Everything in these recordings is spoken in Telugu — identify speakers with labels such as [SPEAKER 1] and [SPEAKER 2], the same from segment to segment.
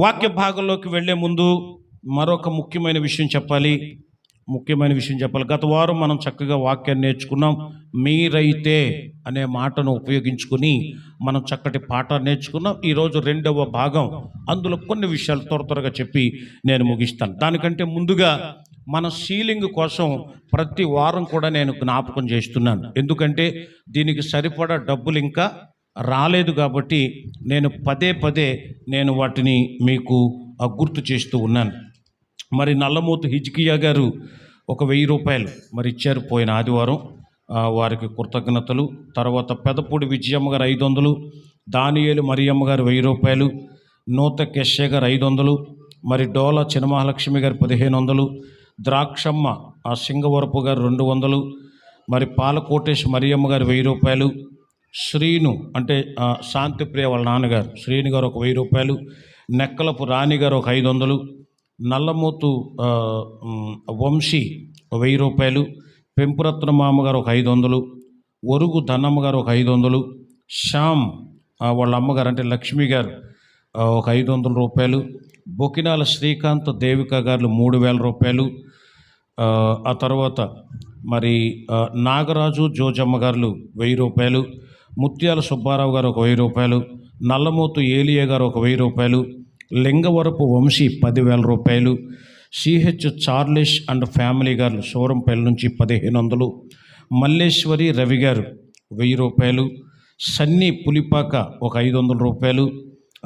[SPEAKER 1] వాక్య భాగంలోకి వెళ్ళే ముందు మరొక ముఖ్యమైన విషయం చెప్పాలి. గత వారం మనం చక్కగా వాక్యాన్ని నేర్చుకున్నాం. మీరైతే అనే మాటను ఉపయోగించుకుని మనం చక్కటి పాఠాన్ని నేర్చుకున్నాం. ఈరోజు రెండవ భాగం, అందులో కొన్ని విషయాలు త్వరగా చెప్పి నేను ముగిస్తాను. దానికంటే ముందుగా మన సీలింగ్ కోసం ప్రతి వారం కూడా నేను జ్ఞాపకం చేస్తున్నాను. ఎందుకంటే దీనికి సరిపడా డబ్బులు ఇంకా రాలేదు కాబట్టి నేను పదే నేను వాటిని మీకు గుర్తు చేస్తూ ఉన్నాను. మరి నల్లమూతు హిజ్కియా గారు ఒక 1000 రూపాయలు మరి ఇచ్చారు పోయిన ఆదివారం. వారికి కృతజ్ఞతలు. తర్వాత పెదపూడి విజయమ్మ గారు 500, దానియేలు మరియమ్మ గారు 1000 రూపాయలు, నూత కెషే గారు 500, మరి డోలా చినమహాలక్ష్మి గారు 1500, ద్రాక్షమ్మ సింగవరపు గారు 200, మరి పాలకోటేశ్ మరియమ్మ గారు 1000 రూపాయలు, శ్రీను అంటే శాంతిప్రియ వాళ్ళ నాన్నగారు శ్రీను గారు ఒక 1000 రూపాయలు, నెక్కలపు రాణి గారు ఒక 500, నల్లమూతు వంశీ 1000 రూపాయలు, పెంపురత్న మామగారు ఒక 500, ఒరుగు ధనమ్మ గారు ఒక 500, శ్యామ్ వాళ్ళ అమ్మగారు అంటే లక్ష్మి గారు ఒక 500 రూపాయలు, బొకినాల శ్రీకాంత్ దేవిక గారు 3000 రూపాయలు, ఆ తర్వాత మరి నాగరాజు జోజమ్మ గారు 1000 రూపాయలు, ముత్యాల సుబ్బారావు గారు ఒక 1000 రూపాయలు, నల్లమూతు ఏలియా గారు ఒక 1000 రూపాయలు, లింగవరపు వంశీ 10,000 రూపాయలు, సిహెచ్ చార్లెస్ అండ్ ఫ్యామిలీ గారు సోరంపల్లి నుంచి 1500, మల్లేశ్వరి రవి గారు 1000 రూపాయలు, సన్నీ పులిపాక ఒక 500 రూపాయలు,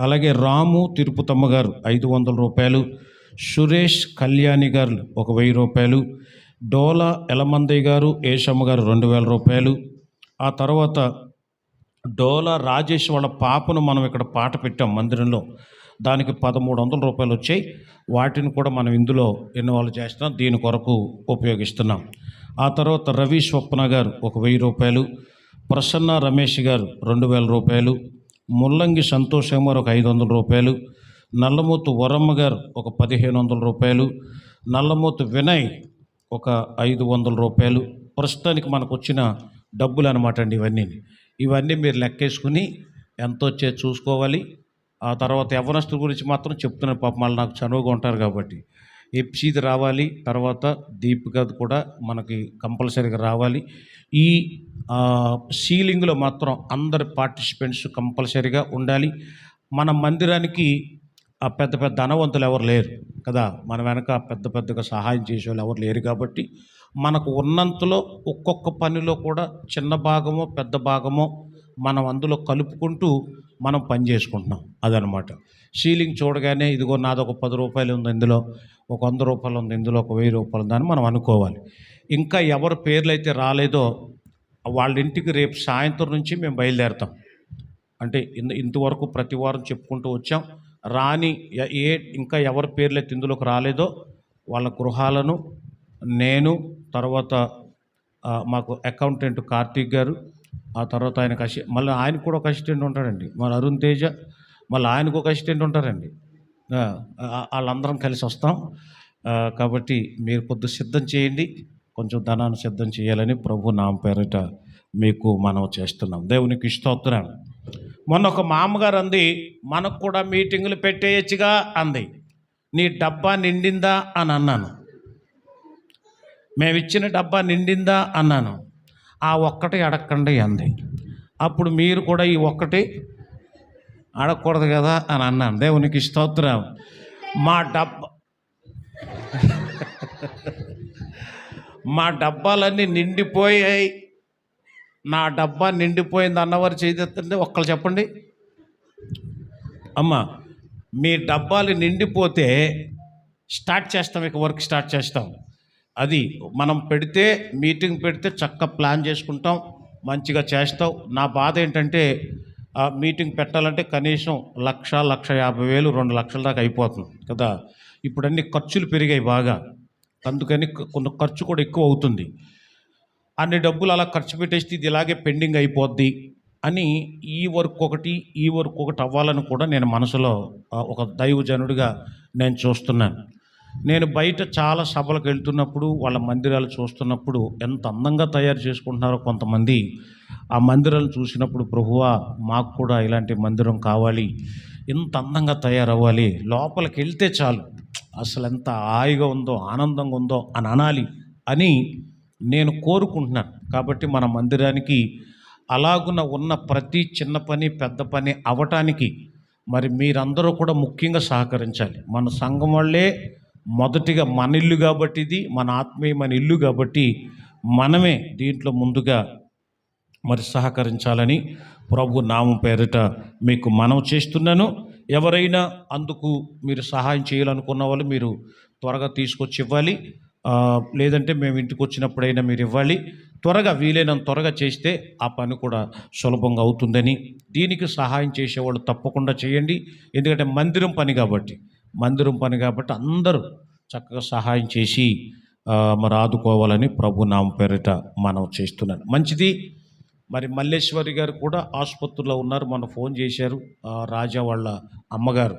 [SPEAKER 1] అలాగే రాము తిరుపతమ్మ గారు 500 రూపాయలు, సురేష్ కళ్యాణి గారు ఒక 1000 రూపాయలు, డోలా ఎలమందయ్య గారు ఏషమ్మ గారు 2000 రూపాయలు, ఆ తర్వాత డోలా రాజేష్ వాళ్ళ పాపను మనం ఇక్కడ పాట పెట్టాం మందిరంలో, దానికి 1300 రూపాయలు వచ్చాయి. వాటిని కూడా మనం ఇందులో ఇన్వాల్వ్ చేస్తున్నాం, దీని కొరకు ఉపయోగిస్తున్నాం. ఆ తర్వాత రవి స్వప్న గారు ఒక 1000 రూపాయలు, ప్రసన్న రమేష్ గారు 2000 రూపాయలు, ముల్లంగి సంతోషం గారు ఒక 500 రూపాయలు, నల్లమూతు వరమ్మ గారు ఒక 1500 రూపాయలు, నల్లమూతు వినయ్ ఒక 500 రూపాయలు. ప్రస్తుతానికి మనకు వచ్చిన డబ్బులు అనమాట అండి ఇవన్నీ మీరు లెక్కేసుకుని ఎంత వచ్చే చూసుకోవాలి. ఆ తర్వాత యవ్వనస్తుల గురించి మాత్రం చెప్తున్నాను, పాపం మళ్ళీ నాకు చనువుగా ఉంటారు కాబట్టి. ఎప్సీది రావాలి, తర్వాత దీపికది కూడా మనకి కంపల్సరీగా రావాలి. ఈ సీలింగ్లో మాత్రం అందరి పార్టిసిపెంట్స్ కంపల్సరీగా ఉండాలి. మన మందిరానికి పెద్ద ధనవంతులు ఎవరు లేరు కదా, మన వెనక పెద్దగా సహాయం చేసేవాళ్ళు ఎవరు లేరు కాబట్టి మనకు ఉన్నంతలో ఒక్కొక్క పనిలో కూడా చిన్న భాగమో పెద్ద భాగమో మనం అందులో కలుపుకుంటూ మనం పని చేసుకుంటున్నాం. అదనమాట. సీలింగ్ చూడగానే ఇదిగో నాది ఒక 10 రూపాయలు ఉంది ఇందులో, ఒక 100 రూపాయలు ఉంది ఇందులో, ఒక 1000 రూపాయలు ఉందని మనం అనుకోవాలి. ఇంకా ఎవరి పేర్లు అయితే రాలేదో వాళ్ళ ఇంటికి రేపు సాయంత్రం నుంచి మేము బయలుదేరుతాం. అంటే ఇంతవరకు ప్రతి వారం చెప్పుకుంటూ వచ్చాం. రాని ఇంకా ఎవరి పేర్లు అయితే ఇందులోకి రాలేదో వాళ్ళ గృహాలను నేను, తర్వాత మాకు అకౌంటెంట్ కార్తీక్ గారు, ఆ తర్వాత ఆయనకు మళ్ళీ ఆయనకు కూడా ఒక అసిస్టెంట్ ఉంటాడండి, మన అరుణ్ తేజ, మళ్ళీ ఆయనకు ఒక అసిస్టెంట్ ఉంటారండి. వాళ్ళందరం కలిసి వస్తాం. కాబట్టి మీరు కొద్దిగా సిద్ధం చేయండి, కొంచెం ధనాన్ని సిద్ధం చేయాలని ప్రభు నామ పేరిట మీకు మనం చేస్తున్నాం. దేవునికి స్తోత్రం. మొన్న ఒక మామగారు అంది, మనకు కూడా మీటింగులు పెట్టేయచ్చుగా అంది. నీ డబ్బా నిండిందా అని అన్నాను. మేమిచ్చిన డబ్బా నిండిందా అన్నాను. ఆ ఒక్కటి అడగండి అంది. అప్పుడు మీరు కూడా ఈ ఒక్కటి అడగకూడదు కదా అని అన్నాను. దేవునికి స్తోత్రం. మా డబ్బాలన్నీ నిండిపోయాయి. నా డబ్బా నిండిపోయింది అన్నవారు చేద్దండి, ఒక్కరు చెప్పండి. అమ్మ, మీ డబ్బాలు నిండిపోతే స్టార్ట్ చేస్తాం, ఇక వర్క్ స్టార్ట్ చేస్తాం. అది మనం పెడితే, మీటింగ్ పెడితే చక్కగా ప్లాన్ చేసుకుంటాం, మంచిగా చేస్తాం. నా బాధ ఏంటంటే మీటింగ్ పెట్టాలంటే కనీసం 1,50,000, 2 లక్షల దాకా అయిపోతుంది కదా. ఇప్పుడు అన్ని ఖర్చులు పెరిగాయి బాగా, అందుకని కొంత ఖర్చు కూడా ఎక్కువ అవుతుంది. అన్ని డబ్బులు అలా ఖర్చు పెట్టేస్తే ఇది ఇలాగే పెండింగ్ అయిపోద్ది అని ఈ వర్క్ ఒకటి అవ్వాలని కూడా నేను మనసులో ఒక దైవజనుడిగా నేను చూస్తున్నాను. నేను బయట చాలా సభలకు వెళ్తున్నప్పుడు వాళ్ళ మందిరాలు చూస్తున్నప్పుడు ఎంత అందంగా తయారు చేసుకుంటున్నారో కొంతమంది. ఆ మందిరాలను చూసినప్పుడు ప్రభువా మాకు కూడా ఇలాంటి మందిరం కావాలి, ఇంత అందంగా తయారవ్వాలి, లోపలికి వెళ్తే చాలు అసలు ఎంత హాయిగా ఉందో ఆనందంగా ఉందో అని అనాలి అని నేను కోరుకుంటున్నాను. కాబట్టి మన మందిరానికి అలాగున ఉన్న ప్రతి చిన్న పని పెద్ద పని అవటానికి మరి మీరందరూ కూడా ముఖ్యంగా సహకరించాలి. మన సంఘం వాళ్ళే మొదటిగా మన ఇల్లు కాబట్టి, ఇది మన ఆత్మీయమైన ఇల్లు కాబట్టి మనమే దీంట్లో ముందుగా మరి సహకరించాలని ప్రభు నామం పేరిట మీకు మనవి చేస్తున్నాను. ఎవరైనా అందుకు మీరు సహాయం చేయాలనుకున్న వాళ్ళు మీరు త్వరగా తీసుకొచ్చి ఇవ్వాలి. లేదంటే మేము ఇంటికి వచ్చినప్పుడైనా మీరు ఇవ్వాలి. త్వరగా వీలైనంత త్వరగా చేస్తే ఆ పని కూడా సులభంగా అవుతుందని, దీనికి సహాయం చేసేవాళ్ళు తప్పకుండా చేయండి. ఎందుకంటే మందిరం పని కాబట్టి అందరూ చక్కగా సహాయం చేసి మరి ఆదుకోవాలని ప్రభు నామం పేరిట మనవి చేస్తున్నాను. మంచిది. మరి మల్లేశ్వరి గారు కూడా ఆసుపత్రిలో ఉన్నారు. మొన్న ఫోన్ చేశారు. రాజా వాళ్ళ అమ్మగారు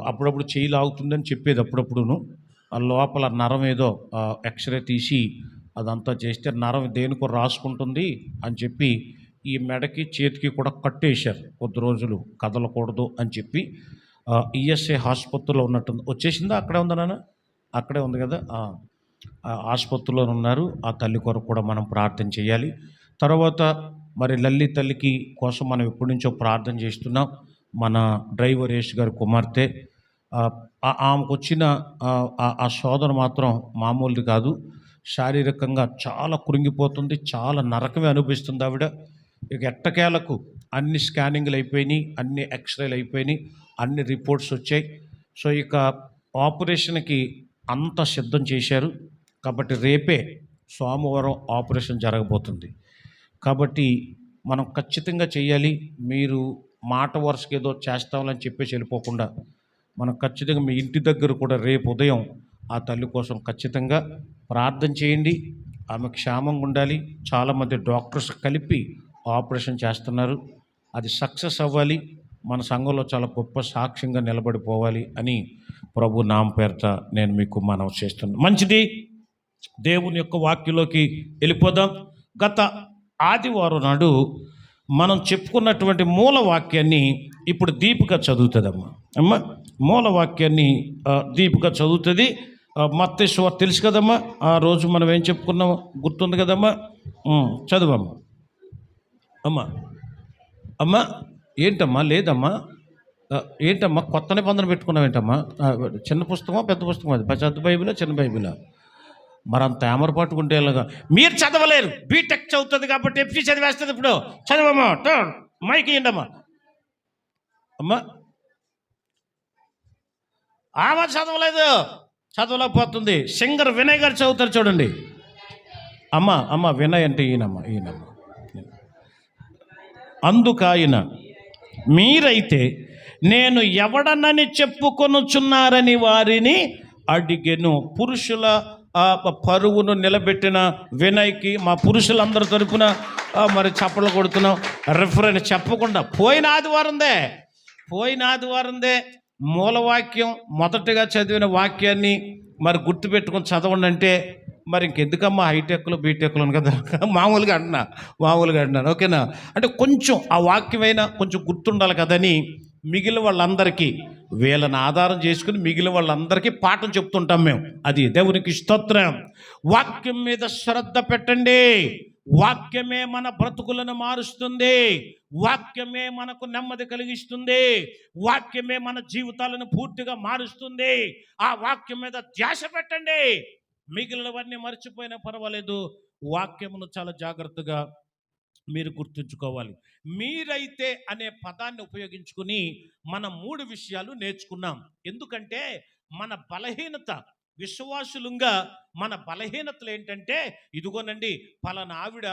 [SPEAKER 1] అప్పుడప్పుడు చేయి లాగుతుందని చెప్పేది. అప్పుడప్పుడును లోపల నరం ఏదో ఎక్స్రే తీసి అదంతా చేస్తే నరం దేనికో రాసుకుంటుంది అని చెప్పి ఈ మెడకి చేతికి కూడా కట్టేశారు. కొద్ది రోజులు కదలకూడదు అని చెప్పి ఈఎస్ఐ ఆసుపత్రిలో ఉన్నట్టుంది. వచ్చేసిందా? అక్కడే ఉందా నాన్న? అక్కడే ఉంది కదా. ఆసుపత్రిలో ఉన్నారు. ఆ తల్లి కొరకు కూడా మనం ప్రార్థన చేయాలి. తర్వాత మరి లల్లి తల్లికి కోసం మనం ఎప్పటి నుంచో ప్రార్థన చేస్తున్నాం. మన డ్రైవర్ యేష్ గారి కుమార్తె, ఆమెకు వచ్చిన ఆ శోధన మాత్రం మామూలుది కాదు. శారీరకంగా చాలా కృంగిపోతుంది, చాలా నరకమే అనిపిస్తుంది ఆవిడ. ఇక ఎట్టకేలకు అన్ని స్కానింగ్లు అయిపోయినాయి, అన్ని ఎక్స్రేలు అయిపోయినాయి, అన్ని రిపోర్ట్స్ వచ్చాయి. సో ఇక ఆపరేషన్కి అంతా సిద్ధం చేశారు. కాబట్టి రేపే సోమవారం ఆపరేషన్ జరగబోతుంది. కాబట్టి మనం ఖచ్చితంగా చేయాలి. మీరు మాట వరుసకి ఏదో చేస్తామని చెప్పేసి వెళ్ళిపోకుండా మనం ఖచ్చితంగా మీ ఇంటి దగ్గర కూడా రేపు ఉదయం ఆ తల్లి కోసం ఖచ్చితంగా ప్రార్థన చేయండి. ఆమె క్షేమంగా ఉండాలి. చాలామంది డాక్టర్స్ కలిపి ఆపరేషన్ చేస్తున్నారు. అది సక్సెస్ అవ్వాలి. మన సంఘంలో చాలా గొప్ప సాక్ష్యంగా నిలబడిపోవాలి అని ప్రభు నామం పేరిట నేను మీకు మనవి చేస్తున్నాను. మంచిది. దేవుని యొక్క వాక్యంలోకి వెళ్ళిపోదాం. గత ఆదివారం నాడు మనం చెప్పుకున్నటువంటి మూల వాక్యాన్ని ఇప్పుడు దీపిక చదువుతుందమ్మా. మూల వాక్యాన్ని దీపిక చదువుతుంది. మత్తయి సువార్త తెలుసు కదమ్మా. ఆ రోజు మనం ఏం చెప్పుకున్నాము గుర్తుంది కదమ్మా. చదువమ్మా. అమ్మా ఏంటమ్మా? లేదమ్మా. ఏంటమ్మా కొత్త నిబంధన పెట్టుకున్నావు ఏంటమ్మా? చిన్న పుస్తకమా పెద్ద పుస్తకం? అది పెద్ద బైబిలా చిన్న బైబిలా? మరంత ఏమర పట్టుకుంటే మీరు చదవలేరు. బీటెక్ చదువుతుంది కాబట్టి ఎఫ్సీ చదివేస్తుంది. ఇప్పుడు చదవమ్మా. మైక్ ఇయ్యండమ్మా. అమ్మా ఆమె చదవలేకపోతుంది. సింగర్ వినయ్ గారు చదువుతారు చూడండి. అమ్మ వినయ్ అంటే ఈయనమ్మ. అందుకాయన మీరైతే నేను ఎవడనని చెప్పుకొనుచున్నారని వారిని అడిగెను. పురుషుల పరువును నిలబెట్టిన వినయ్కి మా పురుషులందరి తరపున మరి చప్పట్లు కొడుతున్నాం. రిఫరెన్స్ చెప్పకుండా పోయిన ఆదివారందే మూలవాక్యం మొదటగా చదివిన వాక్యాన్ని మరి గుర్తుపెట్టుకొని చదవండి అంటే మరి ఇంకెందుకమ్మా హైటెక్లు బీటెక్లు కదా. మామూలుగా అంటున్నాను. ఓకేనా? అంటే కొంచెం ఆ వాక్యమైనా కొంచెం గుర్తుండాలి కదని మిగిలిన వాళ్ళందరికీ వీళ్ళని ఆధారం చేసుకుని మిగిలిన వాళ్ళందరికీ పాఠం చెప్తుంటాం మేము. అది దేవునికి స్తోత్రం. వాక్యం మీద శ్రద్ధ పెట్టండి. వాక్యమే మన బ్రతుకులను మారుస్తుంది. వాక్యమే మనకు నెమ్మది కలిగిస్తుంది. వాక్యమే మన జీవితాలను పూర్తిగా మారుస్తుంది. ఆ వాక్యం మీద ధ్యాస పెట్టండి. మిగిలినవన్నీ మర్చిపోయినా పర్వాలేదు. వాక్యమును చాలా జాగ్రత్తగా మీరు గుర్తుంచుకోవాలి. మీరైతే అనే పదాన్ని ఉపయోగించుకుని మనం 3 విషయాలు నేర్చుకున్నాం. ఎందుకంటే మన బలహీనత, విశ్వాసులుగా మన బలహీనతలు ఏంటంటే ఇదిగోనండి, పలానా ఆవిడ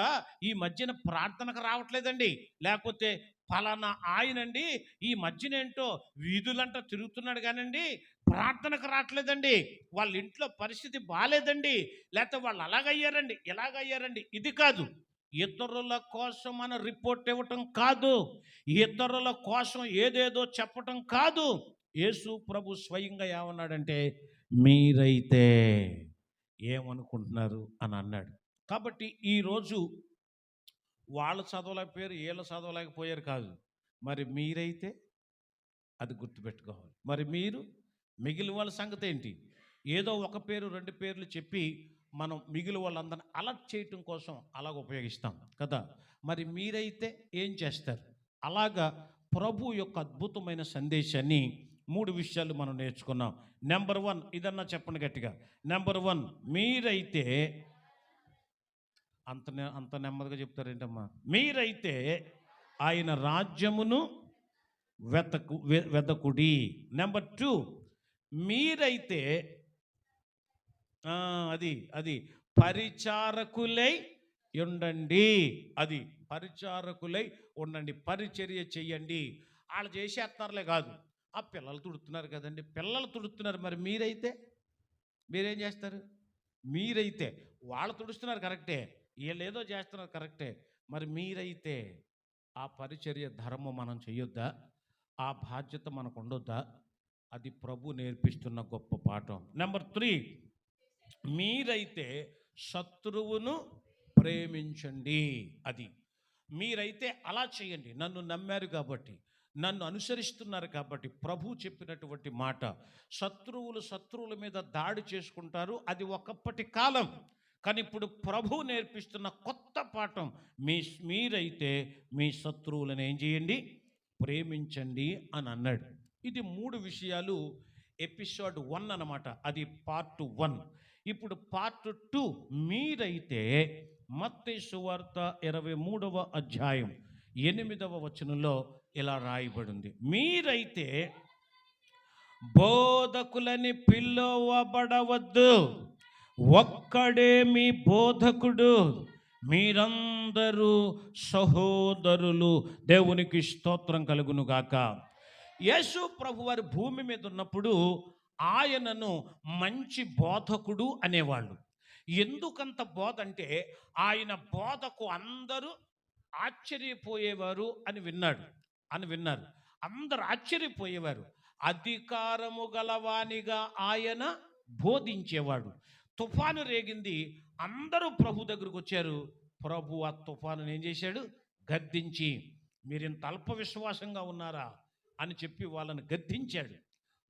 [SPEAKER 1] ఈ మధ్యన ప్రార్థనకు రావట్లేదండి, లేకపోతే పలానా ఆయనండి ఈ మధ్యనేంటో వీధులంటా తిరుగుతున్నాడు కానండి ప్రార్థనకు రావట్లేదండి, వాళ్ళ ఇంట్లో పరిస్థితి బాగాలేదండి, లేకపోతే వాళ్ళు ఎలాగయ్యారండి. ఇది కాదు. ఇతరుల కోసం మన రిపోర్ట్ ఇవ్వటం కాదు. ఇతరుల కోసం ఏదేదో చెప్పటం కాదు. యేసు ప్రభు స్వయంగా ఏమన్నాడంటే మీరైతే ఏమనుకుంటున్నారు అని అన్నాడు. కాబట్టి ఈరోజు వాళ్ళు చదవలేకపోయారు, వీళ్ళు చదవలేకపోయారు కాదు, మరి మీరైతే అది గుర్తుపెట్టుకోవాలి. మరి మీరు మిగిలిన వాళ్ళ సంగతి ఏంటి? ఏదో ఒక పేరు రెండు పేర్లు చెప్పి మనం మిగిలిన వాళ్ళందరిని అలర్ట్ చేయటం కోసం అలాగ ఉపయోగిస్తాం కదా. మరి మీరైతే ఏం చేస్తారు? అలాగా ప్రభు యొక్క అద్భుతమైన సందేశాన్ని మూడు విషయాలు మనం నేర్చుకున్నాం. నెంబర్ వన్, ఇదన్నా చెప్పండి గట్టిగా. నెంబర్ వన్, మీరైతే అంత నెమ్మదిగా చెప్తారేంటమ్మా? మీరైతే ఆయన రాజ్యమును వెతకుడి. నెంబర్ టూ, మీరైతే అది అది పరిచారకులై ఉండండి. అది పరిచారకులై ఉండండి, పరిచర్య చెయ్యండి. వాళ్ళు చేసేస్తున్నారులే కాదు, ఆ పిల్లలు తుడుతున్నారు కదండి, పిల్లలు తుడుతున్నారు. మరి మీరేం చేస్తారు? మీరైతే వాళ్ళు తుడుస్తున్నారు కరెక్టే, వీళ్ళు ఏదో చేస్తున్నారు కరెక్టే, మరి మీరైతే ఆ పరిచర్య ధర్మం మనం చెయ్యొద్దా? ఆ బాధ్యత మనకు ఉండొద్దా? అది ప్రభు నేర్పిస్తున్న గొప్ప పాఠం. నెంబర్ త్రీ, మీరైతే శత్రువును ప్రేమించండి. అది మీరైతే అలా చేయండి. నన్ను నమ్మారు కాబట్టి, నన్ను అనుసరిస్తున్నారు కాబట్టి, ప్రభు చెప్పినటువంటి మాట, శత్రువుల మీద దాడి చేసుకుంటారు. అది ఒకప్పటి కాలం. కానీ ఇప్పుడు ప్రభు నేర్పిస్తున్న కొత్త పాఠం, మీరైతే మీ శత్రువులను ఏం చేయండి? ప్రేమించండి అని అన్నాడు. ఇది మూడు విషయాలు ఎపిసోడ్ 1 అన్నమాట. అది పార్ట్ 1. ఇప్పుడు పార్ట్ 2, మీరైతే మత్తయి సువార్త 23వ అధ్యాయం 8వ వచనంలో ఇలా రాయబడింది. మీరైతే బోధకులని పిలువబడవద్దు, ఒక్కడే మీ బోధకుడు, మీరందరూ సహోదరులు. దేవునికి స్తోత్రం కలుగును గాక. యేసు ప్రభు వారి భూమి మీద ఉన్నప్పుడు ఆయనను మంచి బోధకుడు అనేవాళ్ళు. ఎందుకంత బోధ అంటే, ఆయన బోధకు అందరూ ఆశ్చర్యపోయేవారు అని విన్నారు. అందరూ ఆశ్చర్యపోయేవారు. అధికారము గలవానిగా ఆయన బోధించేవాడు. తుఫాను రేగింది, అందరూ ప్రభు దగ్గరకు వచ్చారు. ప్రభు ఆ తుఫానుని ఏం చేశాడు? గద్దించి, మీరింత అల్ప విశ్వాసంగా ఉన్నారా అని చెప్పి వాళ్ళని గద్దించాడు.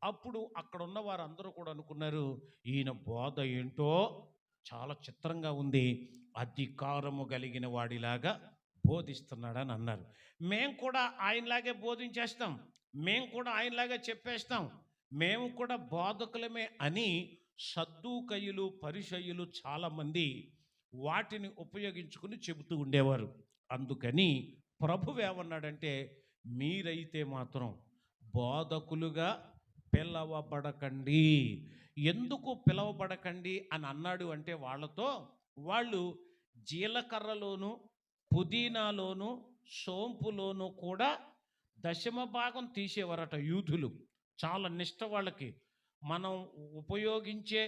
[SPEAKER 1] అప్పుడు అక్కడ ఉన్న వారందరూ కూడా అనుకున్నారు, ఈయన బోధ ఏంటో చాలా చిత్రంగా ఉంది, అధికారము కలిగిన వాడిలాగా బోధిస్తున్నాడని అన్నారు. మేము కూడా ఆయనలాగే బోధించేస్తాం, మేము కూడా ఆయనలాగే చెప్పేస్తాం, మేము కూడా బోధకులమే అని సద్దూకయ్యులు పరిసయ్యులు చాలామంది వాటిని ఉపయోగించుకుని చెబుతూ ఉండేవారు. అందుకని ప్రభువు ఏమన్నాడంటే, మీరైతే మాత్రం బోధకులుగా పిలవబడకండి. ఎందుకు పిలవబడకండి అని అన్నాడు అంటే, వాళ్ళు జీలకర్రలోను, పుదీనాలోను, సోంపులోను కూడా దశమ భాగం తీసేవారట యూదులు. చాలా నిష్ట వాళ్ళకి. మనం ఉపయోగించే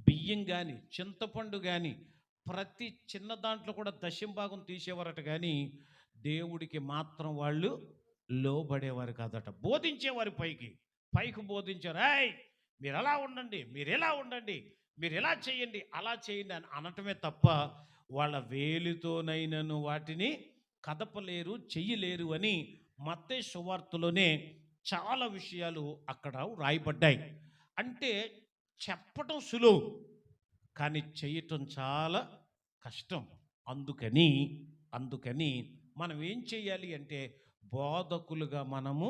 [SPEAKER 1] బియ్యం కానీ, చింతపండు కానీ, ప్రతి చిన్న దాంట్లో కూడా దశమ భాగం తీసేవారట. కానీ దేవుడికి మాత్రం వాళ్ళు లోబడేవారు కాదట. బోధించేవారు, పైకి బోధించారు. మీరు అలా ఉండండి, మీరు ఎలా ఉండండి, మీరు ఎలా చేయండి, అలా చేయండి అని అనటమే తప్ప, వాళ్ళ వేలితోనైనను వాటిని కదపలేరు, చెయ్యలేరు అని మత్తయి సువార్తలోనే చాలా విషయాలు అక్కడ రాయబడ్డాయి. అంటే చెప్పటం సులువు, కానీ చేయటం చాలా కష్టం. అందుకని మనం ఏం చేయాలి అంటే, బోధకులుగా మనము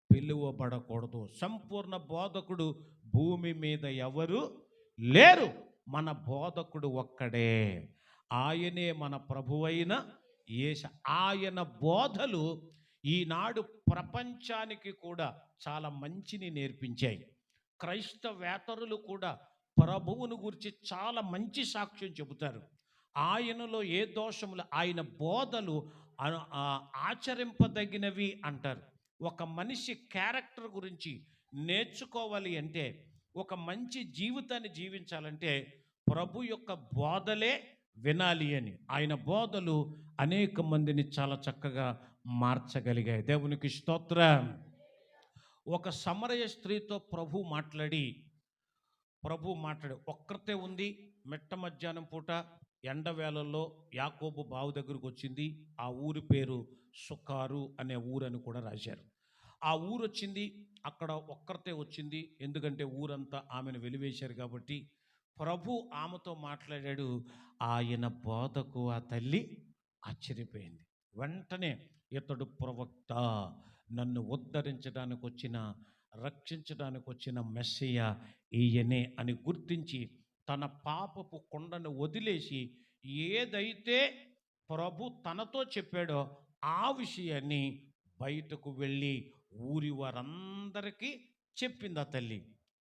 [SPEAKER 1] పిలువబడకూడదు. సంపూర్ణ బోధకుడు భూమి మీద ఎవరు లేరు, మన బోధకుడు ఒక్కడే. ఆయనే మన ప్రభువైన యేసు. ఆయన బోధలు ఈనాడు ప్రపంచానికి కూడా చాలా మంచిని నేర్పించాయి. క్రైస్తవేతరులు కూడా ప్రభువును గురించి చాలా మంచి సాక్ష్యం చెబుతారు. ఆయనలో ఏ దోషములు, ఆయన బోధలు ఆచరింపదగినవి అంటారు. ఒక మనిషి క్యారెక్టర్ గురించి నేర్చుకోవాలి అంటే, ఒక మంచి జీవితాన్ని జీవించాలంటే ప్రభు యొక్క బోధలే వినాలి అని. ఆయన బోధలు అనేక మందిని చాలా చక్కగా మార్చగలిగాయి. దేవునికి స్తోత్రం. ఒక సమరయ స్త్రీతో ప్రభు మాట్లాడి ఒక్కతే ఉంది, మెట్ట మధ్యాహ్నం పూట ఎండవేళల్లో యాకోబు బావు దగ్గరకు వచ్చింది. ఆ ఊరి పేరు సుకారు అనే ఊరని కూడా రాశారు. ఆ ఊరు వచ్చింది. అక్కడ ఒక్కరితే వచ్చింది. ఎందుకంటే ఊరంతా ఆమెను వెలివేశారు కాబట్టి ప్రభు ఆమెతో మాట్లాడాడు. ఆయన బోధకు ఆ తల్లి ఆశ్చర్యపోయింది. వెంటనే ఇతడు ప్రవక్త, నన్ను ఉద్ధరించడానికి వచ్చిన, రక్షించడానికి వచ్చిన మెస్సయ్య ఈయనే అని గుర్తించి తన పాపపు కొండను వదిలేసి ఏదైతే ప్రభు తనతో చెప్పాడో ఆ విషయాన్ని బయటకు వెళ్ళి ఊరి వారందరికీ చెప్పింది ఆ తల్లి.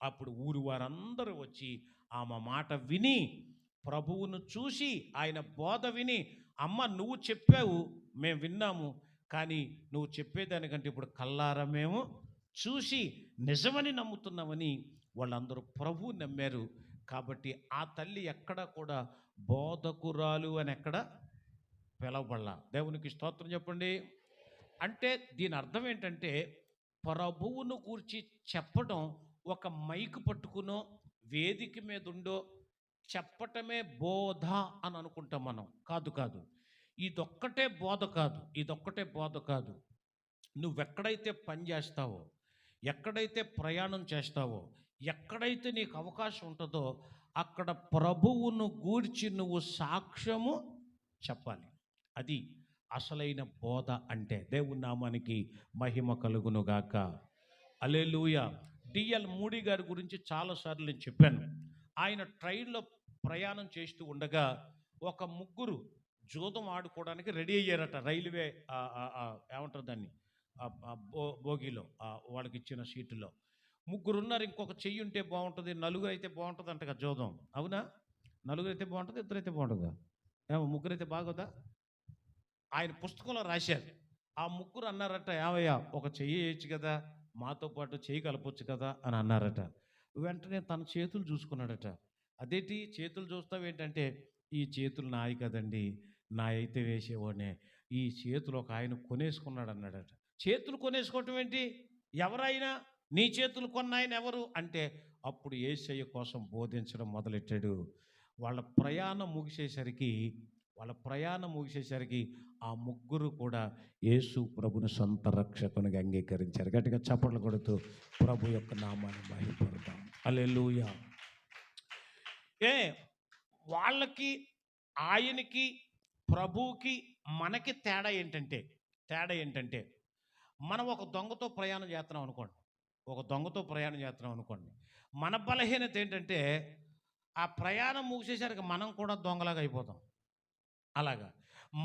[SPEAKER 1] అప్పుడు ఊరి వారందరూ వచ్చి ఆమె మాట విని ప్రభువును చూసి ఆయన బోధ విని, అమ్మ నువ్వు చెప్పావు, మేము విన్నాము, కానీ నువ్వు చెప్పేదానికంటే ఇప్పుడు కల్లారా మేము చూసి నిజమని నమ్ముతున్నామని వాళ్ళందరూ ప్రభువు నమ్మారు. కాబట్టి ఆ తల్లి ఎక్కడ కూడా బోధకురాలు అని ఎక్కడ పిలవబడలా. దేవునికి స్తోత్రం చెప్పండి. అంటే దీని అర్థం ఏంటంటే ప్రభువును గూర్చి చెప్పడం ఒక మైక్ పట్టుకునో వేదిక మీద ఉండో చెప్పటమే బోధ అని అనుకుంటాం మనం. కాదు కాదు, ఇదొక్కటే బోధ కాదు, ఇదొక్కటే బోధ కాదు. నువ్వెక్కడైతే పని చేస్తావో, ఎక్కడైతే ప్రయాణం చేస్తావో, ఎక్కడైతే నీకు అవకాశం ఉంటుందో అక్కడ ప్రభువును గూర్చి నువ్వు సాక్ష్యము చెప్పాలి. అది అసలైన బోధ అంటే. దేవుని నామానికి మహిమ కలుగునుగాక. హల్లెలూయా. డిఎల్ మూడీ గారి గురించి చాలాసార్లు నేను చెప్పాను. ఆయన ట్రైన్లో ప్రయాణం చేస్తూ ఉండగా ఒక ముగ్గురు జూదం ఆడుకోవడానికి రెడీ అయ్యారట. రైల్వే ఏమంటారు దాన్ని, బోగిలో వాళ్ళకి ఇచ్చిన సీటులో ముగ్గురు ఉన్నారు. ఇంకొక చెయ్యి ఉంటే బాగుంటుంది, నలుగురు అయితే బాగుంటుంది అంటగా జూదం. అవునా? నలుగురు అయితే బాగుంటుంది, ఇద్దరైతే బాగుంటుందా? ఏమో ముగ్గురు అయితే బాగోదా? ఆయన పుస్తకంలో రాశారు. ఆ ముగ్గురు అన్నారట, ఏమయ్యా ఒక చెయ్యి వేయచ్చు కదా, మాతో పాటు చెయ్యి కలపొచ్చు కదా అని అన్నారట. వెంటనే తన చేతులు చూసుకున్నాడట. అదేంటి చేతులు చూస్తావు ఏంటంటే, ఈ చేతులు నాయి కదండి, నా అయితే వేసేవాడినే, ఈ చేతులు ఒక ఆయన కొనేసుకున్నాడు అన్నాడట. చేతులు కొనేసుకోవటం ఏంటి? ఎవరైనా నీ చేతులు కొన్న ఆయన ఎవరు అంటే అప్పుడు యేసయ్య కోసం బోధించడం మొదలెట్టాడు. వాళ్ళ ప్రయాణం ముగిసేసరికి ఆ ముగ్గురు కూడా యేసు ప్రభుని సొంత రక్షకునిగా అంగీకరించారు. గట్టిగా చప్పట్లు కొడుతూ ప్రభు యొక్క నామాన్ని మహిమపడతాం. హల్లెలూయా. ఏ వాళ్ళకి, ఆయనకి, ప్రభువుకి మనకి తేడా ఏంటంటే మనం ఒక దొంగతో ప్రయాణం చేస్తున్నాం అనుకోండి, మన బలహీనత ఏంటంటే ఆ ప్రయాణం ముగిసేసరికి మనం కూడా దొంగలాగా అయిపోతాం. అలాగా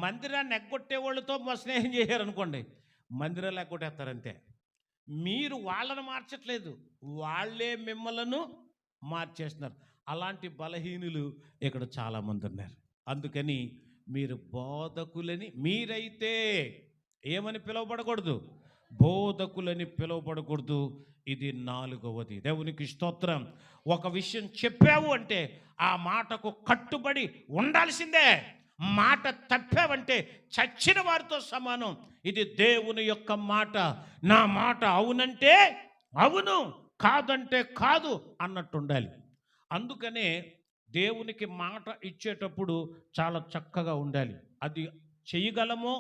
[SPEAKER 1] మందిరాన్ని ఎగ్గొట్టే వాళ్ళతో స్నేహం చేశారనుకోండి, మందిరాలు ఎగ్గొట్టేస్తారంతే. మీరు వాళ్ళను మార్చట్లేదు, వాళ్ళే మిమ్మలను మార్చేస్తున్నారు. అలాంటి బలహీనులు ఇక్కడ చాలామంది ఉన్నారు. అందుకని మీరు బోధకులని, మీరైతే ఏమని పిలువబడకూడదు? బోధకులని పిలువబడకూడదు. ఇది 4వది. దేవునికి స్తోత్రం. ఒక విషయం చెప్పావు అంటే ఆ మాటకు కట్టుబడి ఉండాల్సిందే. మాట తప్పావంటే చచ్చిన వారితో సమానం. ఇది దేవుని యొక్క మాట. నా మాట అవునంటే అవును, కాదంటే కాదు అన్నట్టు ఉండాలి. అందుకనే దేవునికి మాట ఇచ్చేటప్పుడు చాలా చక్కగా ఉండాలి. అది చేయగలమో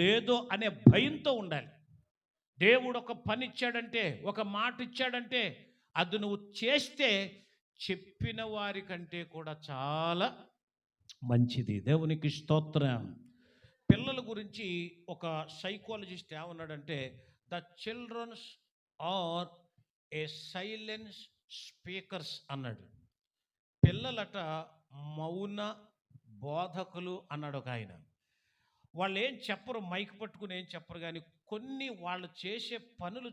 [SPEAKER 1] లేదో అనే భయంతో ఉండాలి. దేవుడు ఒక పని ఇచ్చాడంటే, ఒక మాట ఇచ్చాడంటే అది నువ్వు చేస్తే చెప్పిన వారికంటే కూడా చాలా మంచిది. దేవునికి స్తోత్రం. పిల్లల గురించి ఒక సైకాలజిస్ట్ ఏమన్నాడంటే, the children's are a silence speakers అన్నాడు. పిల్లలట మౌన బోధకులు అన్నాడు ఒక ఆయన. వాళ్ళు ఏం చెప్పరు, మైక్ పట్టుకుని ఏం చెప్పరు, కానీ కొన్ని వాళ్ళు చేసే పనులు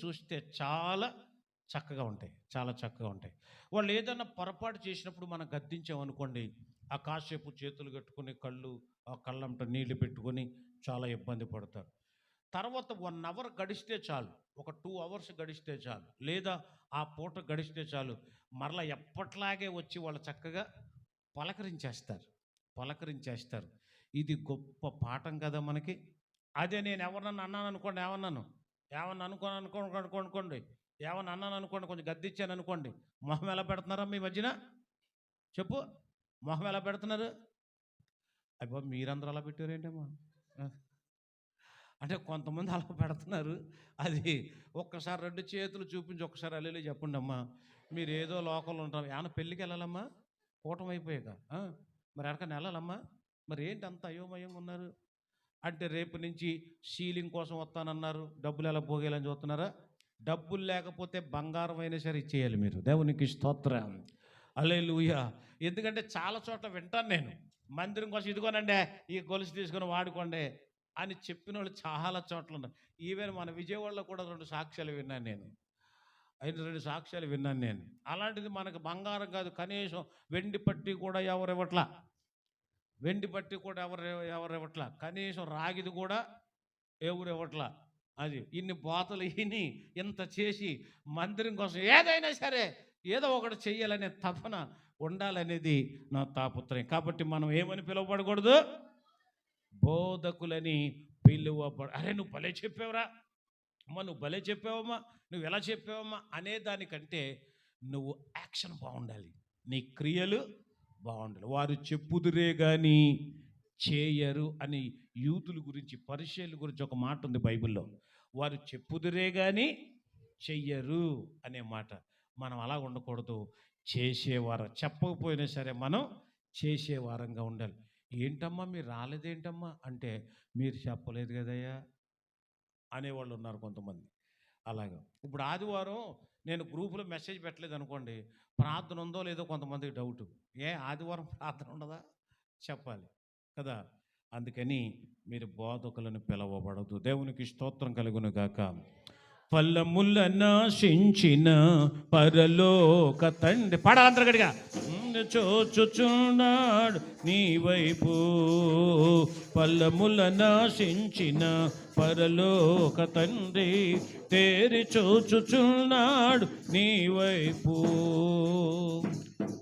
[SPEAKER 1] చూస్తే చాలా చక్కగా ఉంటాయి. వాళ్ళు ఏదైనా పొరపాటు చేసినప్పుడు మనం గద్దించామనుకోండి, ఆ కాసేపు చేతులు కట్టుకుని కళ్ళంట నీళ్లు పెట్టుకొని చాలా ఇబ్బంది పడతారు. తర్వాత 1 అవర్ గడిస్తే చాలు, ఒక 2 అవర్స్ గడిస్తే చాలు, లేదా ఆ పూట గడిస్తే చాలు, మరలా ఎప్పట్లాగే వచ్చి వాళ్ళు చక్కగా పలకరించేస్తారు. ఇది గొప్ప పాఠం కదా మనకి. అదే నేను ఎవరన్నా అన్నాను అనుకోండి, కొంచెం గద్దిచ్చాను అనుకోండి, మొహం ఎలా పెడుతున్నారా మీ మధ్యన? చెప్పు, మొహం ఎలా పెడుతున్నారు? అబ్బా మీరందరూ అలా పెట్టారేంటమ్మా? అంటే కొంతమంది అలా పెడుతున్నారు. అది ఒక్కసారి 2 చేతులు చూపించి ఒక్కసారి హల్లెలూయా చెప్పండి అమ్మా. మీరు ఏదో లోకంలో ఉంటారు. ఏమన్నా పెళ్ళికి వెళ్ళాలమ్మా? కూటమి అయిపోయాక మరి ఎక్కడికైనా వెళ్ళాలమ్మా? మరి ఏంటి అంత అయోమయంగా ఉన్నారు? అంటే రేపు నుంచి సీలింగ్ కోసం వస్తానన్నారు. డబ్బులు ఎలా పోగేయాలని చూస్తున్నారా? డబ్బులు లేకపోతే బంగారం అయినా సరే ఇచ్చేయాలి మీరు. దేవునికి స్తోత్రం. హల్లెలూయా. ఎందుకంటే చాలా చోట్ల వింటాను నేను, మందిరం కోసం ఇదిగోనండి ఈ గొలుసు తీసుకొని వాడుకోండి అని చెప్పిన వాళ్ళు చాలా చోట్ల ఉన్నారు. ఈవెన్ మన విజయవాడలో కూడా 2 సాక్ష్యాలు విన్నాను నేను. 2 సాక్ష్యాలు విన్నాను నేను. అలాంటిది మనకు బంగారం కాదు, కనీసం వెండి పట్టి కూడా ఎవరు ఇవ్వట్లా. వెండి పట్టి కూడా ఎవరు ఇవ్వట్లా. కనీసం రాగిది కూడా ఎవరు ఇవ్వట్లా. అది ఇన్ని బోతలు ఇని ఇంత చేసి మందిరం కోసం ఏదైనా సరే ఏదో ఒకటి చెయ్యాలనే తపన ఉండాలనేది నా తాపత్రయం. కాబట్టి మనం ఏమని పిలువబడకూడదు? బోధకులని పిలువబడ. అరే నువ్వు భలే చెప్పావురా అమ్మా, నువ్వు భలే చెప్పావమ్మా, నువ్వు ఎలా చెప్పావమ్మా అనే దానికంటే నువ్వు యాక్షన్ బాగుండాలి, నీ క్రియలు బాగుండాలి. వారు చెప్పుదురే కానీ చేయరు అని యూదుల గురించి, పరిచయుల గురించి ఒక మాట ఉంది బైబిల్లో. వారు చెప్పుదురే కానీ చెయ్యరు అనే మాట. మనం అలా ఉండకూడదు. చేసేవారు, చెప్పకపోయినా సరే మనం చేసేవారంగా ఉండాలి. ఏంటమ్మా మీరు రాలేదేంటమ్మా అంటే, మీరు చెప్పలేదు కదయ్యా అనేవాళ్ళు ఉన్నారు కొంతమంది. అలాగా ఇప్పుడు ఆదివారం నేను గ్రూపులో మెసేజ్ పెట్టలేదు అనుకోండి, ప్రార్థన ఉందో లేదో కొంతమందికి డౌట్. ఆదివారం ప్రార్థన ఉండదా? చెప్పాలి కదా. అందుకని మీరు బోధకులను పిలవబడదు. దేవునికి స్తోత్రం కలుగును గాక. ఫలముల నాశించిన పరలోక తండ్రి పాడాలంటారు గడిగా. చూచుచున్నాడు నీ వైపు, ఫలముల నాశించిన పరలోక తండ్రి తేరి చూచుచున్నాడు నీ వైపు.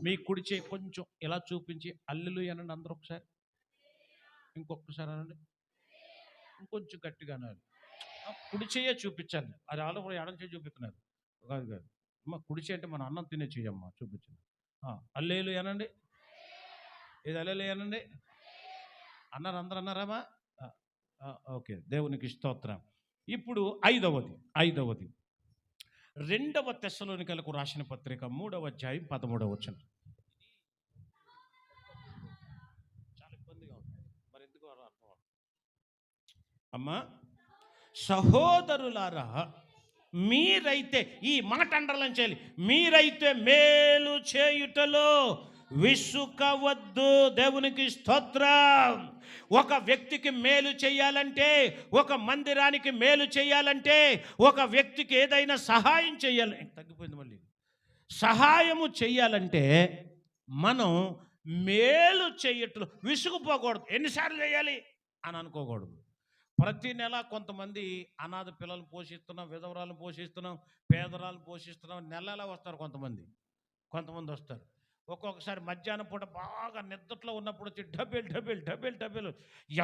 [SPEAKER 1] మీ కుడి చేయి కొంచెం ఇలా చూపించి హల్లెలూయా అనండి అందరూ ఒకసారి. ఇంకొకసారి అనండి, ఇంకొంచెం గట్టిగా అనాలి. కుడి చెయ్యే చూపించాలి. అది వాళ్ళు కూడా ఎడం చేయి చూపిస్తున్నారు. కాదు కాదు అమ్మ, కుడి చేయి అంటే మన అన్నం తినే చెయ్యమ్మా చూపించండి. హల్లెలూయా అనండి. ఏది హల్లెలూయా అనండి అన్నారు, అందరు అన్నారమ్మా? ఓకే, దేవునికి స్తోత్రం. ఇప్పుడు ఐదవది 2 తెస్సలోనికలకు రాసిన పత్రిక 3వ అధ్యాయం 13వ వచనం. చాలా ఇబ్బందిగా ఉంది, మరి ఎందుకు అర్థం అమ్మా. సహోదరులారా, మీరైతే, ఈ మాట అండర్లైన్ చేయాలి, మీరైతే మేలు చేయుటలో విసుకవద్దు. దేవునికి స్తోత్రం. ఒక వ్యక్తికి మేలు చేయాలంటే, ఒక మందిరానికి మేలు చేయాలంటే, ఒక వ్యక్తికి ఏదైనా సహాయం చేయాలి, తగ్గిపోయింది మళ్ళీ, సహాయము చేయాలంటే మనం మేలు చేయటంలో విసుగుపోకూడదు. ఎన్నిసార్లు చేయాలి అని అనుకోకూడదు. ప్రతి నెల కొంతమంది అనాథ పిల్లలు పోషిస్తున్నాం, విధవరాలను పోషిస్తున్నాం, పేదరాలను పోషిస్తున్నాం. నెలలా వస్తారు కొంతమంది వస్తారు. ఒక్కొక్కసారి మధ్యాహ్నం పూట బాగా నిద్రలో ఉన్నప్పుడు వచ్చి డబేల్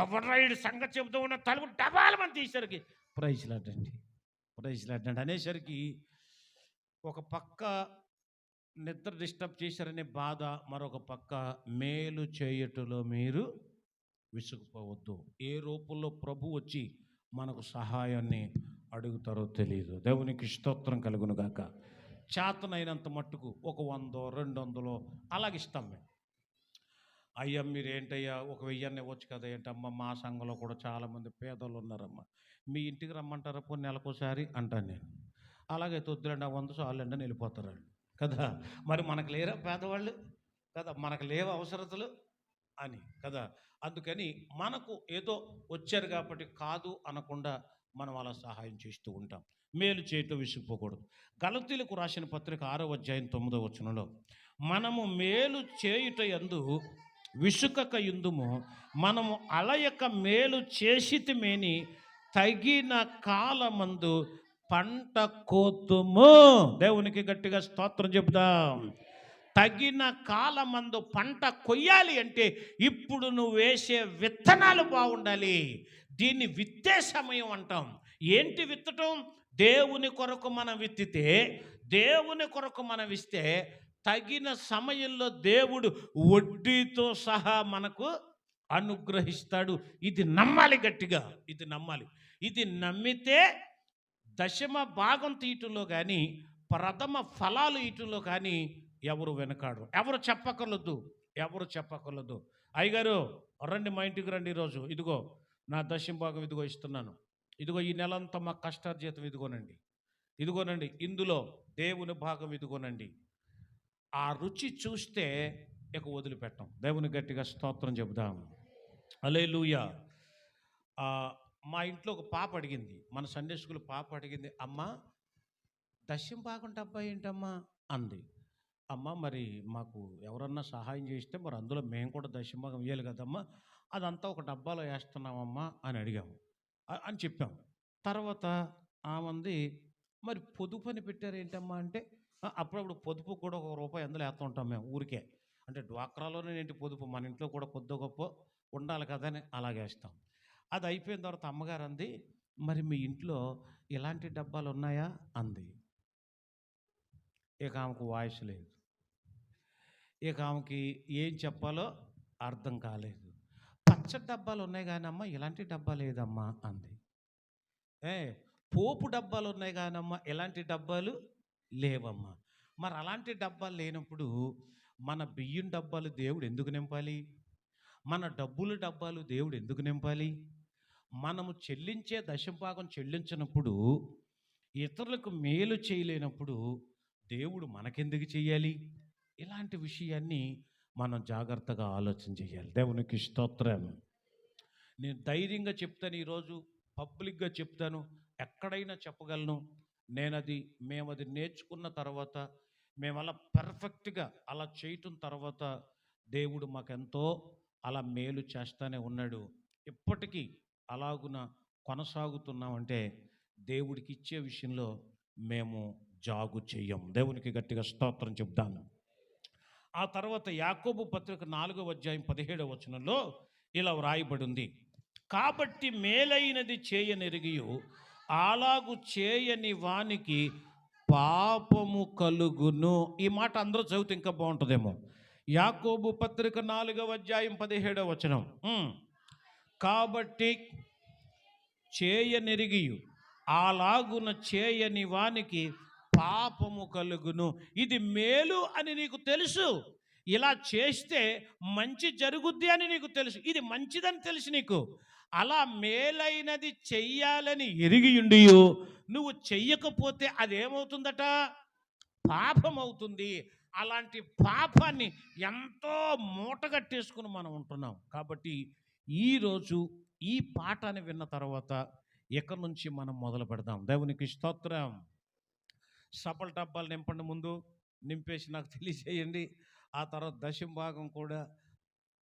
[SPEAKER 1] ఎవరైడు సంగతి చెబుతూ ఉన్న తలుపు డబాలమని తీసరికి ప్రైజ్ లాటండి అనేసరికి ఒక పక్క నిద్ర డిస్టర్బ్ చేశారనే బాధ, మరొక పక్క మేలు చేయుటలో మీరు విసుగుపోవద్దు. ఏ రూపంలో ప్రభు వచ్చి మనకు సహాయాన్ని అడుగుతారో తెలియదు. దేవునికి స్తోత్రం కలుగును గాక. చేతనైనంత మట్టుకు ఒక 100 200 అలాగిస్తాం మేము. అయ్యా మీరేంటయ్యా ఒక 1000 ఇవ్వచ్చు కదా ఏంటమ్మా, మా సంఘంలో కూడా చాలామంది పేదలు ఉన్నారమ్మా, మీ ఇంటికి రమ్మంటారా పోనీ నెలకోసారి అంటాను నేను. అలాగైతే వద్దులండి, 100 చాలండి అని వెళ్ళిపోతారు వాళ్ళు కదా. మరి మనకు లేరా పేదవాళ్ళు కదా, మనకు లేవు అవసరతలు అని కదా. అందుకని మనకు ఏదో వచ్చారు కాబట్టి కాదు అనకుండా మనం అలా సహాయం చేస్తూ ఉంటాం. మేలు చేయటం విసిగిపోకూడదు. గలతీయులకు రాసిన పత్రిక 6వ అధ్యాయం 9వ వచనంలో, మనము మేలు చేయుట యందు విసుకక యుందుము, మనము అలయక మేలు చేసితిమేని తగిన కాలమందు పంట కోతుము. దేవునికి గట్టిగా స్తోత్రం చెబుదాం. తగిన కాలమందు పంట కొయ్యాలి అంటే ఇప్పుడు నువ్వు వేసే విత్తనాలు బాగుండాలి. దీన్ని విత్తే సమయం అంటాం. ఏంటి విత్తటం? దేవుని కొరకు మనం విత్తితే, దేవుని కొరకు మనం ఇస్తే తగిన సమయంలో దేవుడు వడ్డీతో సహా మనకు అనుగ్రహిస్తాడు. ఇది నమ్మాలి, గట్టిగా ఇది నమ్మాలి. ఇది నమ్మితే దశమ భాగం తీయటంలో కానీ ప్రథమ ఫలాలు ఇయటంలో కానీ ఎవరు వెనకాడరు. ఎవరు చెప్పక్కర్లేదు. అయ్యగారు రండి, మా ఇంటికి రండి, ఈరోజు ఇదిగో నా దశమ భాగం ఇదిగో ఇస్తున్నాను, ఇదిగో ఈ నెలంతా మా కష్టార్జితం ఇదిగోనండి, ఇందులో దేవుని భాగం ఇదిగోనండి. ఆ రుచి చూస్తే ఇక వదిలిపెట్టాం. దేవుని గట్టిగా స్తోత్రం చెబుదాం. హల్లెలూయా. మా ఇంట్లో ఒక పాప అడిగింది, మన సండే స్కూల్ పాప అడిగింది, అమ్మ దశమ భాగం డబ్బా ఏంటమ్మా అంది. అమ్మ మరి మాకు ఎవరన్నా సహాయం చేస్తే మరి అందులో మేము కూడా దశమ భాగం ఇవ్వాలి కదమ్మా, అదంతా ఒక డబ్బాలో వేస్తున్నామమ్మా అని అడిగాము అని చెప్పాము. తర్వాత ఆమంది, మరి పొదుపు అని పెట్టారు ఏంటమ్మా అంటే, అప్పుడప్పుడు పొదుపు కూడా ₹1 అందులో వేస్తూ ఉంటాం మేము ఊరికే, అంటే డ్వాక్రాలోనే ఏంటి పొదుపు, మన ఇంట్లో కూడా కొద్ది గొప్ప ఉండాలి కదా అని అలాగేస్తాం. అది అయిపోయిన తర్వాత అమ్మగారు అంది, మరి మీ ఇంట్లో ఇలాంటి డబ్బాలు ఉన్నాయా అంది. ఇక ఆమెకు వాయిస్ లేదు, ఇక ఆమెకి ఏం చెప్పాలో అర్థం కాలేదు. పచ్చడి డబ్బాలు ఉన్నాయి కానీ అమ్మ ఇలాంటి డబ్బా లేదమ్మా అంది. పోపు డబ్బాలు ఉన్నాయి కానమ్మా ఎలాంటి డబ్బాలు లేవమ్మా. మరి అలాంటి డబ్బాలు లేనప్పుడు మన బియ్యం డబ్బాలు దేవుడు ఎందుకు నింపాలి? మన డబ్బుల డబ్బాలు దేవుడు ఎందుకు నింపాలి? మనము చెల్లించే దశభాగం చెల్లించినప్పుడు, ఇతరులకు మేలు చేయలేనప్పుడు దేవుడు మనకెందుకు చేయాలి? ఇలాంటి విషయాన్ని మనం జాగ్రత్తగా ఆలోచన చేయాలి. దేవునికి స్తోత్రం. నేను ధైర్యంగా చెప్తాను, ఈరోజు పబ్లిక్గా చెప్తాను, ఎక్కడైనా చెప్పగలను. మేము అది నేర్చుకున్న తర్వాత, మేము అలా పర్ఫెక్ట్గా అలా చేయటం తర్వాత దేవుడు మాకెంతో అలా మేలు చేస్తూనే ఉన్నాడు. ఇప్పటికీ అలాగున కొనసాగుతున్నామంటే దేవుడికి ఇచ్చే విషయంలో మేము జాగు చెయ్యం. దేవునికి గట్టిగా స్తోత్రం చెప్తాను. ఆ తర్వాత యాకోబు పత్రిక 4వ అధ్యాయం 17వ వచనంలో ఇలా వ్రాయబడి ఉంది, కాబట్టి మేలైనది చేయనెరిగియు అలాగు చేయని వానికి పాపము కలుగును. ఈ మాట అందరూ చదివితే ఇంకా బాగుంటుందేమో. యాకోబు పత్రిక 4వ అధ్యాయం 17వ వచనం, కాబట్టి చేయనెరిగియు అలాగున చేయని వానికి పాపము కలుగును. ఇది మేలు అని నీకు తెలుసు, ఇలా చేస్తే మంచి జరుగుద్ది అని నీకు తెలుసు, ఇది మంచిదని తెలుసు నీకు. అలా మేలైనది చెయ్యాలని ఎరిగియుండి నువ్వు చెయ్యకపోతే అదేమవుతుందట? పాపం అవుతుంది. అలాంటి పాపాన్ని ఎంతో మూటగట్టేసుకుని మనం ఉంటున్నాం. కాబట్టి ఈరోజు ఈ పాఠాన్ని విన్న తర్వాత ఇక నుంచి మనం మొదలు పెడదాం. దేవునికి స్తోత్రం. సపల డబ్బాలు నింపండి, ముందు నింపేసి నాకు తెలియజేయండి. ఆ తర్వాత దశమ భాగం కూడా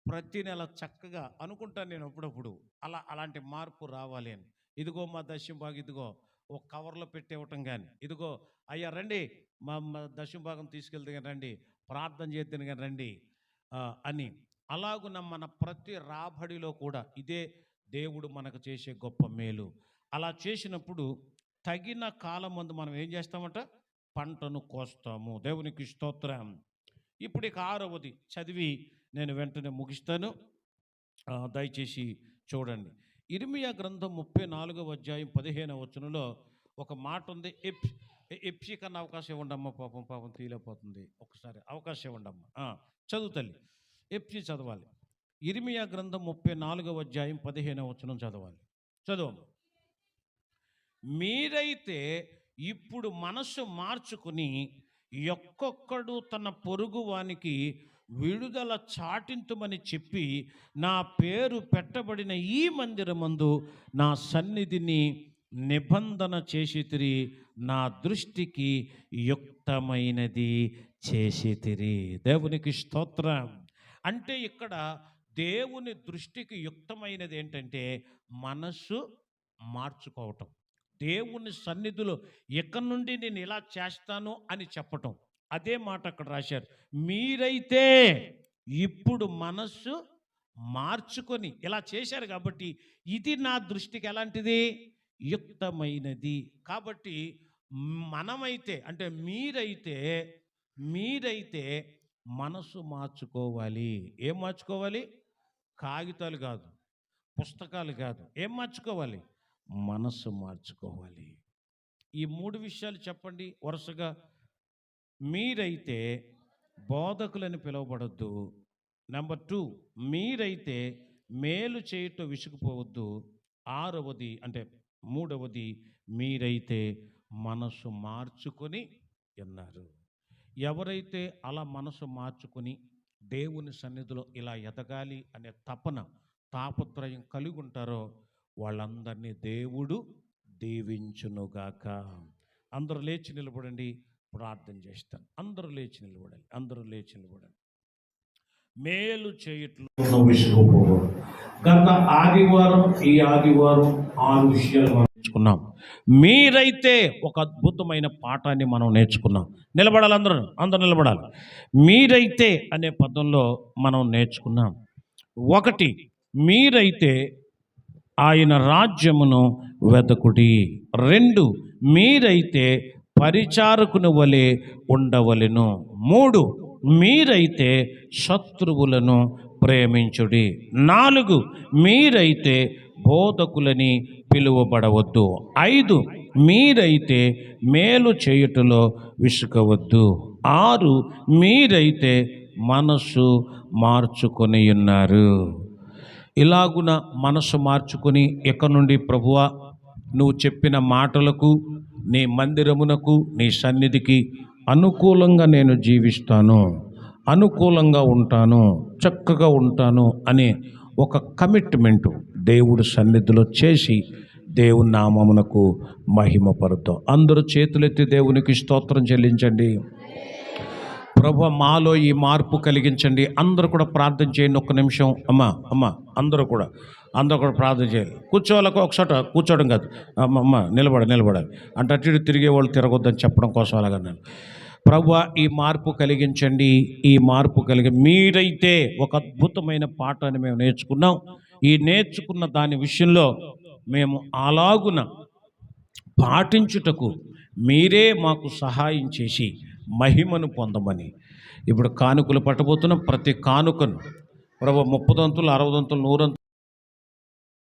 [SPEAKER 1] ప్రతి నెల చక్కగా అనుకుంటాను నేను అప్పుడప్పుడు అలాంటి మార్పు రావాలి అని. ఇదిగో మా దశమ భాగం ఇదిగో ఒక కవర్లో పెట్టివ్వటం కానీ, ఇదిగో అయ్యా రండి మా దశమ భాగం తీసుకెళ్తే కానీ రండి, ప్రార్థన చేద్దాను కానీ రండి అని. అలాగున మన ప్రతి రాబడిలో కూడా ఇదే దేవుడు మనకు చేసే గొప్ప మేలు. అలా చేసినప్పుడు తగిన కాలం ముందు మనం ఏం చేస్తామంట? పంటను కోస్తాము. దేవునికి స్తోత్రం. ఇప్పుడు ఇక 6వది చదివి నేను వెంటనే ముగిస్తాను, దయచేసి చూడండి. ఇర్మియా గ్రంథం 34వ అధ్యాయం 15వ వచనంలో ఒక మాట ఉంది. ఎప్సి కన్నా అవకాశం ఇవ్వండమ్మా, పాపం తీయలేకపోతుంది. ఒకసారి అవకాశం ఇవ్వండమ్మా. చదువు తల్లి, ఎప్సి చదవాలి. ఇర్మియా గ్రంథం 34వ అధ్యాయం 15వ వచనం చదవాలి. చదువు. మీరైతే ఇప్పుడు మనసు మార్చుకుని ఒక్కొక్కడు తన పొరుగు వానికి విడుదల చాటింతుమని చెప్పి నా పేరు పెట్టబడిన ఈ మందిరమందు నా సన్నిధిని నిబంధన చేసితిరి, నా దృష్టికి యుక్తమైనది చేసితిరి. దేవునికి స్తోత్రం. అంటే ఇక్కడ దేవుని దృష్టికి యుక్తమైనది ఏంటంటే మనస్సు మార్చుకోవటం. దేవుని సన్నిధిలో ఇక నుండి నేను ఇలా చేస్తాను అని చెప్పటం. అదే మాట అక్కడ రాశారు. మీరైతే ఇప్పుడు మనస్సు మార్చుకొని ఇలా చేశారు కాబట్టి ఇది నా దృష్టికి ఎలాంటిది? యుక్తమైనది. కాబట్టి మనమైతే అంటే మీరైతే మనసు మార్చుకోవాలి. ఏం మార్చుకోవాలి? కాగితాలు కాదు, పుస్తకాలు కాదు. ఏం మార్చుకోవాలి? మనసు మార్చుకోవాలి. ఈ 3 విషయాలు చెప్పండి వరుసగా. మీరైతే బోధకులని పిలువబడొద్దు. నెంబర్ 2, మీరైతే మేలు చేయుట విసుగుపోవద్దు. 3వది, మీరైతే మనసు మార్చుకొని ఉన్నారు. ఎవరైతే అలా మనసు మార్చుకొని దేవుని సన్నిధిలో ఇలా ఎదగాలి అనే తాపత్రయం కలిగి ఉంటారో వాళ్ళందరినీ దేవుడు దీవించునుగాక. అందరూ లేచి నిలబడండి, ప్రార్థన చేస్తాను. అందరూ లేచి నిలబడండి. మేలు చేయట్లో విసుగుపోవడం. గత ఆదివారం ఈ ఆదివారం 6 విషయాలు మనం నేర్చుకున్నాం. మీరైతే ఒక అద్భుతమైన పాఠాన్ని మనం నేర్చుకున్నాం. నిలబడాలి, అందరూ నిలబడాలి. మీరైతే అనే పదంలో మనం నేర్చుకున్నాం. 1, మీరైతే ఆయన రాజ్యమును వెతకుడి. 2, మీరైతే పరిచారకుని వలె ఉండవలెను. 3, మీరైతే శత్రువులను ప్రేమించుడి. 4, మీరైతే బోధకులని పిలువబడవద్దు. 5, మీరైతే మేలు చేయుటలో విసుకవద్దు. 6, మీరైతే మనసు మార్చుకొని ఉన్నారు. ఇలాగున మనసు మార్చుకొని ఇక నుండి ప్రభువా నువ్వు చెప్పిన మాటలకు, నీ మందిరమునకు, నీ సన్నిధికి అనుకూలంగా నేను జీవిస్తాను, అనుకూలంగా ఉంటాను, చక్కగా ఉంటాను అనే ఒక కమిట్మెంటు దేవుడి సన్నిధిలో చేసి దేవుని నామమునకు మహిమపరుద్దాం. అందరూ చేతులెత్తి దేవునికి స్తోత్రం చెల్లించండి. ప్రభువా మాలో ఈ మార్పు కలిగించండి. అందరూ కూడా ప్రార్థన చేయండి. ఒక్క నిమిషం. అమ్మా అందరూ కూడా ప్రార్థన చేయాలి. కూర్చోవాలకు ఒకసారి కూర్చోవడం కాదు, నిలబడాలి. అంటే అటు ఇటు తిరిగే వాళ్ళు తిరగొద్దని చెప్పడం కోసం అలాగన్నాను. ప్రభువా ఈ మార్పు కలిగించండి, మీరైతే ఒక అద్భుతమైన పాఠాన్ని మేము నేర్చుకున్నాం. ఈ నేర్చుకున్న దాని విషయంలో మేము అలాగున పాటించుటకు మీరే మాకు సహాయం చేసి మహిమను పొందమని ఇప్పుడు కానుకలు పట్టబోతున్నాం. ప్రతి కానుకను ప్రభు 30 దంతులు, 60 దంతులు, 100